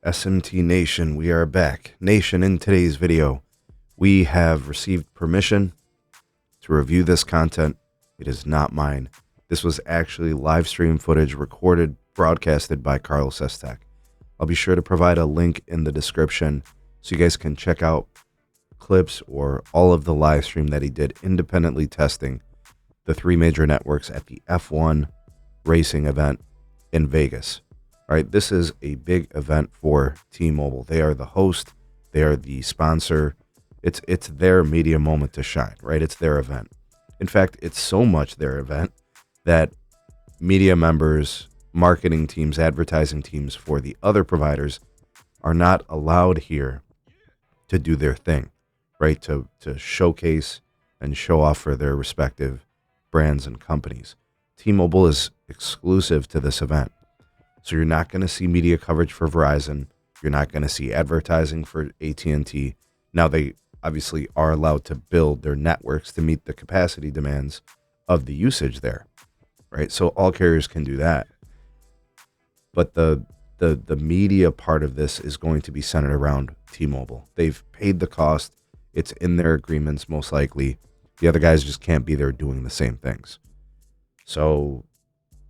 SMT Nation, we are back. Nation, in today's video, we have received permission to review this content. It is not mine. This was actually live stream footage recorded, broadcasted by Carlos Estech. I'll be sure to provide a link in the description so you guys can check out clips or all of the live stream that he did independently testing the three major networks at the F1 racing event in Vegas. All right, this is a big event for T-Mobile. They are the host. They are the sponsor. It's their media moment to shine, right? It's their event. In fact, it's so much their event that media members, marketing teams, advertising teams for the other providers are not allowed here to do their thing, right? To showcase and show off for their respective brands and companies. T-Mobile is exclusive to this event. So you're not going to see media coverage for Verizon. You're not going to see advertising for AT&T. Now, they obviously are allowed to build their networks to meet the capacity demands of the usage there, right? So all carriers can do that. But the media part of this is going to be centered around T-Mobile. They've paid the cost. It's in their agreements, most likely. The other guys just can't be there doing the same things. So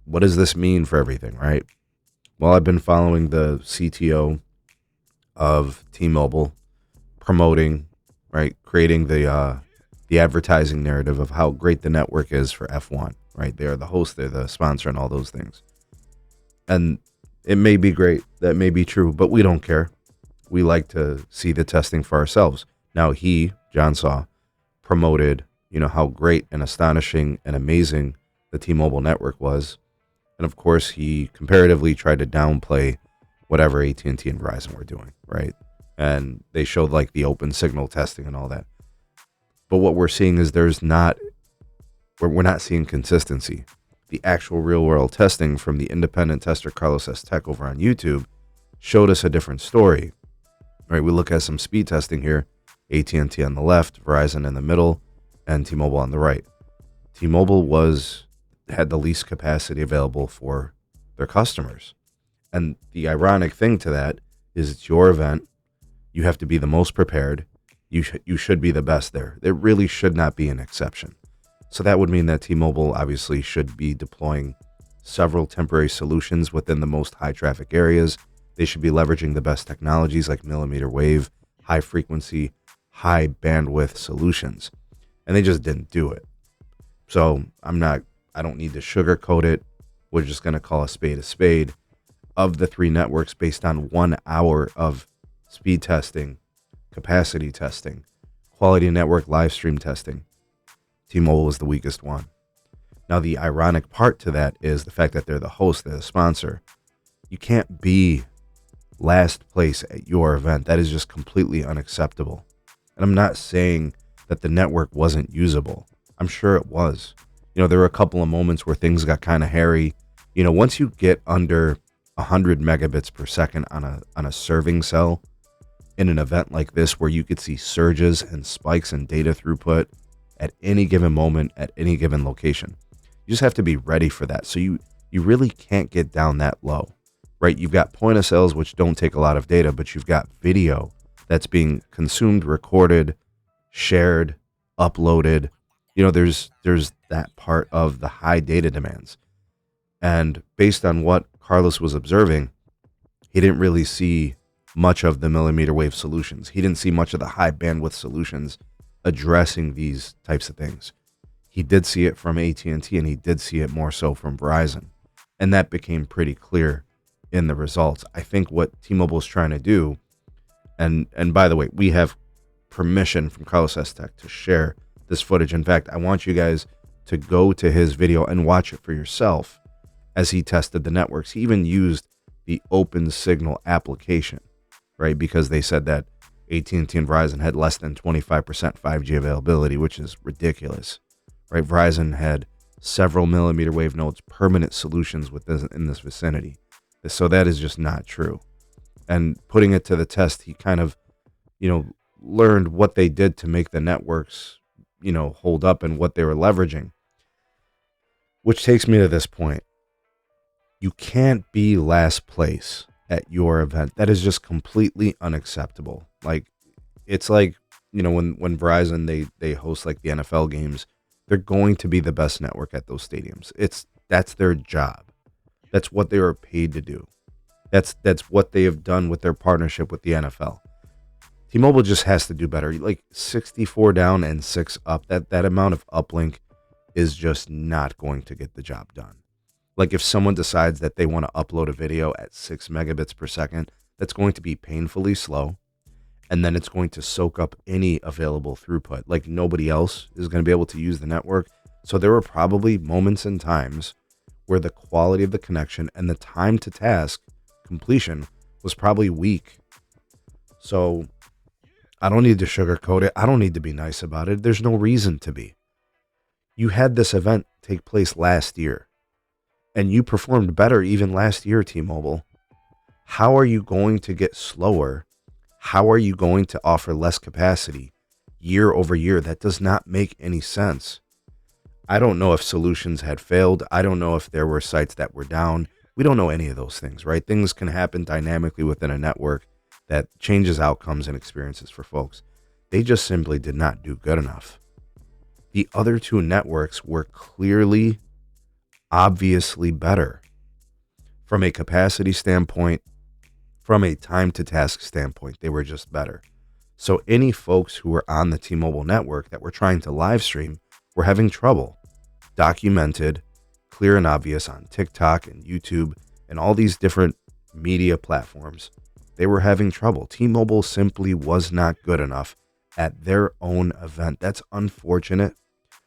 what does this mean for everything, right? Well, I've been following the CTO of T-Mobile promoting, right, creating the advertising narrative of how great the network is for F1, right? They're the host, they're the sponsor, and all those things. And it may be great, that may be true, but we don't care. We like to see the testing for ourselves. Now John Saw, promoted, how great and astonishing and amazing the T-Mobile network was. And of course, he comparatively tried to downplay whatever AT&T and Verizon were doing, right? And they showed like the open signal testing and all that. But what we're seeing is we're not seeing consistency. The actual real world testing from the independent tester Carlos Estech over on YouTube showed us a different story, right? We look at some speed testing here, AT&T on the left, Verizon in the middle, and T-Mobile on the right. T-Mobile had the least capacity available for their customers. And the ironic thing to that is it's your event. You have to be the most prepared. You should be the best there. There really should not be an exception. So that would mean that T-Mobile obviously should be deploying several temporary solutions within the most high traffic areas. They should be leveraging the best technologies like mmWave, high frequency, high bandwidth solutions. And they just didn't do it. So I don't need to sugarcoat it. We're just going to call a spade. Of the three networks, based on 1 hour of speed testing, capacity testing, quality network live stream testing, T-Mobile was the weakest one. Now, the ironic part to that is the fact that they're the host, they're the sponsor. You can't be last place at your event. That is just completely unacceptable. And I'm not saying that the network wasn't usable. I'm sure it was. There were a couple of moments where things got kind of hairy. Once you get under 100 megabits per second on a serving cell in an event like this, where you could see surges and spikes in data throughput at any given moment, at any given location, you just have to be ready for that. So you really can't get down that low, right? You've got point of sales, which don't take a lot of data, but you've got video that's being consumed, recorded, shared, uploaded. There's that part of the high data demands. And based on what Carlos was observing, he didn't really see much of the millimeter wave solutions. He didn't see much of the high bandwidth solutions addressing these types of things. He did see it from AT&T, and he did see it more so from Verizon. And that became pretty clear in the results. I think what T-Mobile is trying to do, and by the way, we have permission from Carlos Estech to share this footage. In fact, I want you guys to go to his video and watch it for yourself as he tested the networks. He even used the open signal application, right? Because they said that AT&T and Verizon had less than 25% 5G availability, which is ridiculous, right? Verizon had several millimeter wave nodes, permanent solutions in this vicinity. So that is just not true. And putting it to the test, he kind of, learned what they did to make the networks, hold up and what they were leveraging. Which takes me to this point. You can't be last place at your event. That is just completely unacceptable. Like, it's like, when Verizon, they host like the NFL games, they're going to be the best network at those stadiums. That's their job. That's what they were paid to do. That's what they have done with their partnership with the NFL. T-Mobile just has to do better. Like 64 down and 6 up. That amount of uplink is just not going to get the job done. Like if someone decides that they want to upload a video at 6 megabits per second, that's going to be painfully slow. And then it's going to soak up any available throughput. Like nobody else is going to be able to use the network. So there were probably moments and times where the quality of the connection and the time to task completion was probably weak. So I don't need to sugarcoat it. I don't need to be nice about it. There's no reason to be. You had this event take place last year, and you performed better even last year, T-Mobile. How are you going to get slower? How are you going to offer less capacity year over year? That does not make any sense. I don't know if solutions had failed. I don't know if there were sites that were down. We don't know any of those things, right? Things can happen dynamically within a network that changes outcomes and experiences for folks. They just simply did not do good enough. The other two networks were clearly, obviously better from a capacity standpoint, from a time to task standpoint. They were just better. So any folks who were on the T-Mobile network that were trying to live stream were having trouble. Documented, clear and obvious on TikTok and YouTube and all these different media platforms. They were having trouble. T-Mobile simply was not good enough at their own event. That's unfortunate.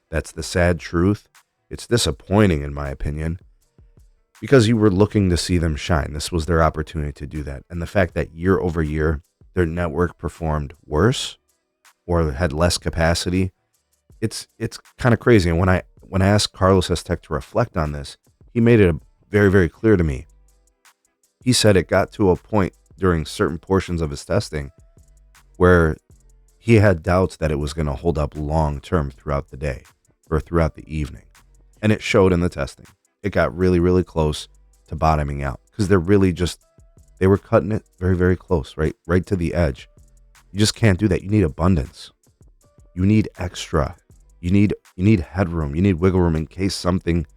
That's the sad truth. It's disappointing, in my opinion, because you were looking to see them shine. This was their opportunity to do that. And the fact that year over year, their network performed worse or had less capacity, it's kind of crazy. And when I asked Carlos Estech to reflect on this, he made it very, very clear to me. He said it got to a point during certain portions of his testing where he had doubts that it was going to hold up long term throughout the day or throughout the evening. And it showed in the testing. It got really, really close to bottoming out because they were cutting it very, very close, right to the edge. You just can't do that. You need abundance. You need extra. You need headroom. You need wiggle room in case something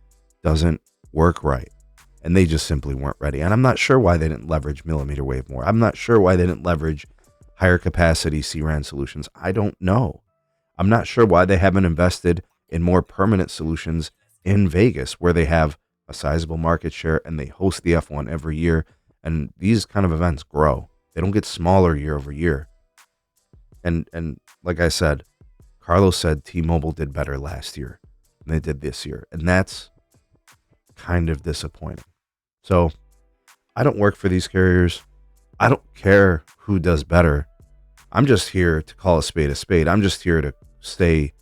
doesn't work right. And they just simply weren't ready. And I'm not sure why they didn't leverage millimeter wave more. I'm not sure why they didn't leverage higher capacity CRAN solutions. I don't know. I'm not sure why they haven't invested in more permanent solutions in Vegas, where they have a sizable market share and they host the F1 every year. And these kind of events grow. They don't get smaller year over year. And like I said, Carlos said T-Mobile did better last year than they did this year. And that's kind of disappointing. So I don't work for these carriers. I don't care who does better. I'm just here to call a spade a spade. I'm just here to say,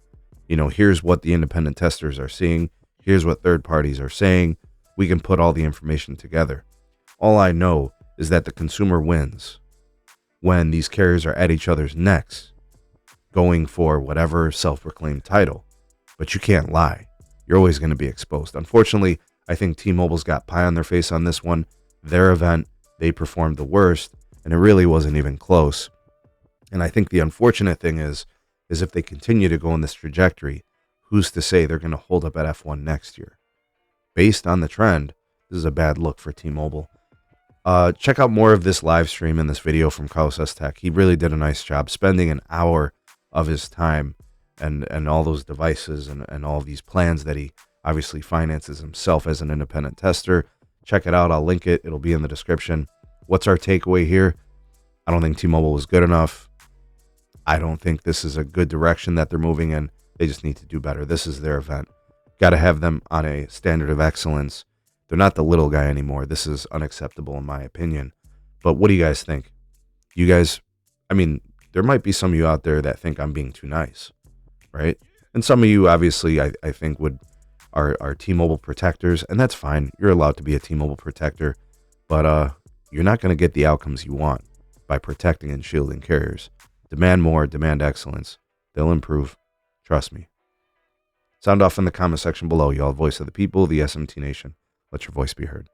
here's what the independent testers are seeing. Here's what third parties are saying. We can put all the information together. All I know is that the consumer wins when these carriers are at each other's necks, going for whatever self-proclaimed title. But you can't lie. You're always going to be exposed. Unfortunately, I think T-Mobile's got pie on their face on this one. Their event, they performed the worst, and it really wasn't even close. And I think the unfortunate thing is if they continue to go in this trajectory, who's to say they're going to hold up at F1 next year? Based on the trend, this is a bad look for T-Mobile. Check out more of this live stream in this video from Carlos Estech. He really did a nice job spending an hour of his time and all those devices and all these plans that he obviously finances himself as an independent tester. Check it out. I'll link it. It'll be in the description. What's our takeaway here? I don't think T-Mobile was good enough. I don't think this is a good direction that they're moving in. They just need to do better. This is their event. Got to have them on a standard of excellence. They're not the little guy anymore. This is unacceptable in my opinion. But what do you guys think? There might be some of you out there that think I'm being too nice, right? And some of you, obviously, I think are T-Mobile protectors, and that's fine. You're allowed to be a T-Mobile protector, but you're not going to get the outcomes you want by protecting and shielding carriers. Demand more, demand excellence. They'll improve. Trust me. Sound off in the comment section below, y'all. Voice of the people, the SMT Nation. Let your voice be heard.